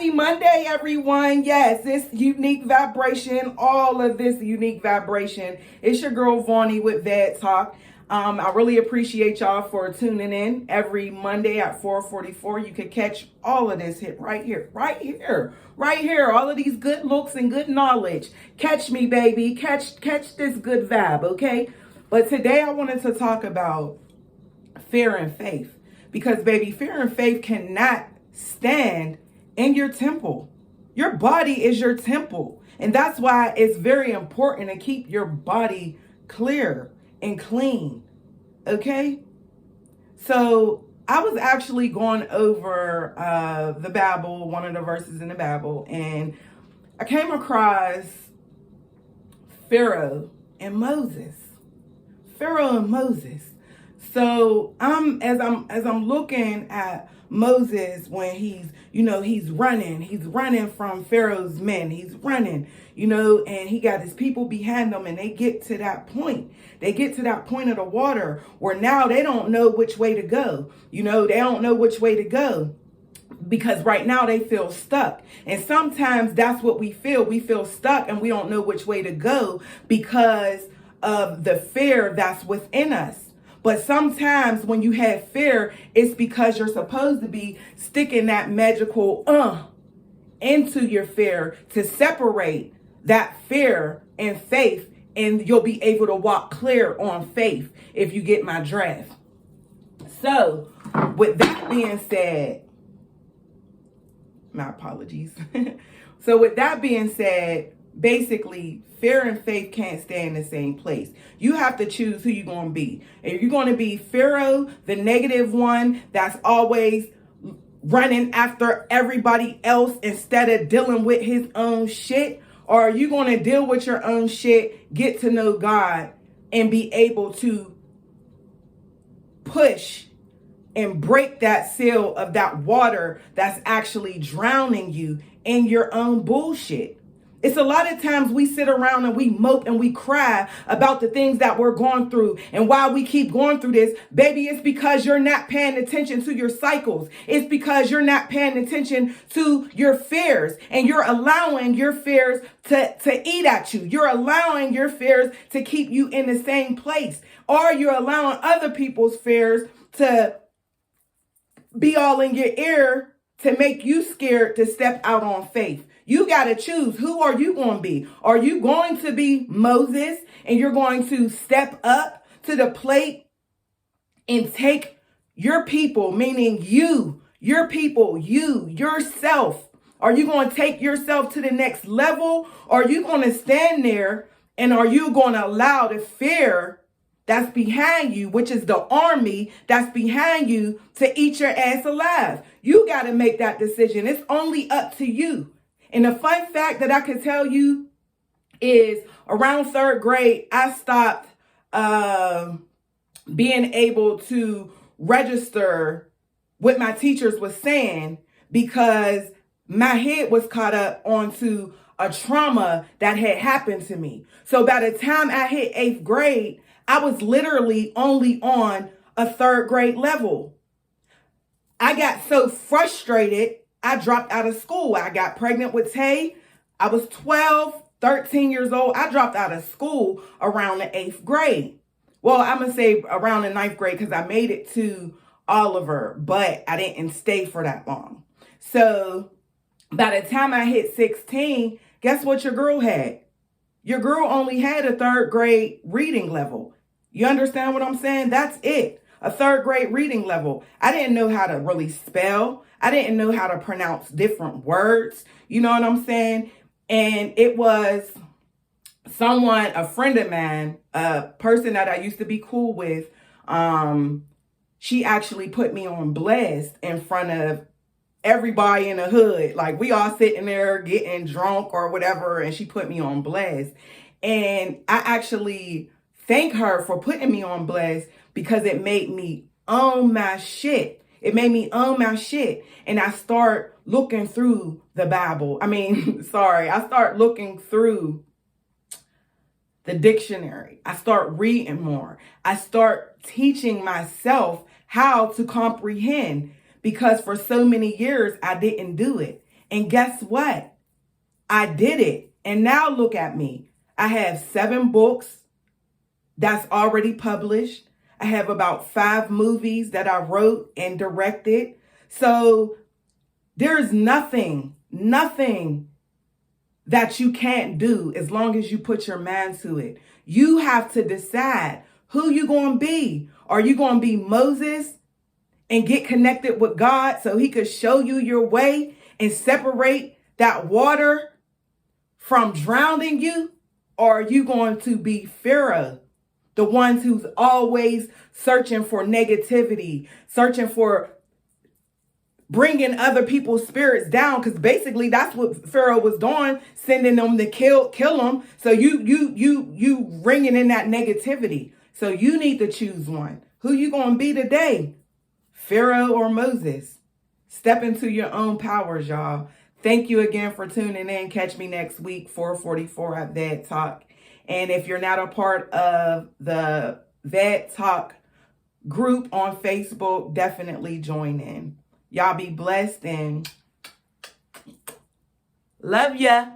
Happy Monday, everyone. Yes, this unique vibration, all of this unique vibration. It's your girl, Vonnie with VED Talk. I really appreciate y'all for tuning in every Monday at 4:44. You can catch all of this hit right here, right here, right here. All of these good looks and good knowledge. Catch me, baby. Catch this good vibe, okay? But today I wanted to talk about fear and faith. Because, baby, fear and faith cannot stand in your temple. Your body is your temple. And that's why it's very important to keep your body clear and clean. Okay? So I was actually going over the Bible, one of the verses in the Bible, and I came across Pharaoh and Moses. Pharaoh and Moses. So as I'm looking at Moses when he's running from Pharaoh's men. He's running, and he got his people behind him, and they get to that point. They get to that point of the water where now they don't know which way to go. They don't know which way to go because right now they feel stuck. And sometimes that's what we feel. We feel stuck and we don't know which way to go because of the fear that's within us. But sometimes when you have fear, it's because you're supposed to be sticking that magical into your fear to separate that fear and faith, and you'll be able to walk clear on faith if you get my draft. So with that being said, my apologies. So with that being said, basically, fear and faith can't stay in the same place. You have to choose who you're going to be. If you're going to be Pharaoh, the negative one that's always running after everybody else instead of dealing with his own shit, or are you going to deal with your own shit, get to know God, and be able to push and break that seal of that water that's actually drowning you in your own bullshit? It's a lot of times we sit around and we mope and we cry about the things that we're going through. And why we keep going through this, baby, it's because you're not paying attention to your cycles. It's because you're not paying attention to your fears, and you're allowing your fears to eat at you. You're allowing your fears to keep you in the same place, or you're allowing other people's fears to be all in your ear to make you scared to step out on faith. You got to choose. Who are you going to be? Are you going to be Moses and you're going to step up to the plate and take your people, meaning you, your people, you, yourself? Are you going to take yourself to the next level? Or are you going to stand there and are you going to allow the fear that's behind you, which is the army that's behind you, to eat your ass alive? You got to make that decision. It's only up to you. And the fun fact that I could tell you is around third grade, I stopped being able to register what my teachers were saying because my head was caught up onto a trauma that had happened to me. So by the time I hit 8th grade, I was literally only on a third grade level. I got so frustrated, I dropped out of school. I got pregnant with Tay. I was 12, 13 years old. I dropped out of school around the 8th grade. Well, I'm going to say around the 9th grade because I made it to Oliver, but I didn't stay for that long. So by the time I hit 16, guess what your girl had? Your girl only had a third grade reading level. You understand what I'm saying? That's it. A third grade reading level. I didn't know how to really spell. I didn't know how to pronounce different words. You know what I'm saying? And it was someone, a friend of mine, a person that I used to be cool with. She actually put me on blast in front of everybody in the hood. Like we all sitting there getting drunk or whatever. And she put me on blast. And I actually thank her for putting me on blast because it made me own my shit. It made me own my shit. And I start looking through the Bible. I start looking through the dictionary. I start reading more. I start teaching myself how to comprehend because for so many years I didn't do it. And guess what? I did it. And now look at me. I have 7 books that's already published. I have about 5 movies that I wrote and directed. So there's nothing that you can't do as long as you put your mind to it. You have to decide who you going to be. Are you going to be Moses and get connected with God so he could show you your way and separate that water from drowning you? Or are you going to be Pharaoh, the ones who's always searching for negativity, searching for bringing other people's spirits down? Because basically that's what Pharaoh was doing, sending them to kill them. So you bringing in that negativity. So you need to choose one. Who you going to be today? Pharaoh or Moses? Step into your own powers, y'all. Thank you again for tuning in. Catch me next week, 4:44 at VED Talk. And if you're not a part of the VED Talk group on Facebook, definitely join in. Y'all be blessed and love ya.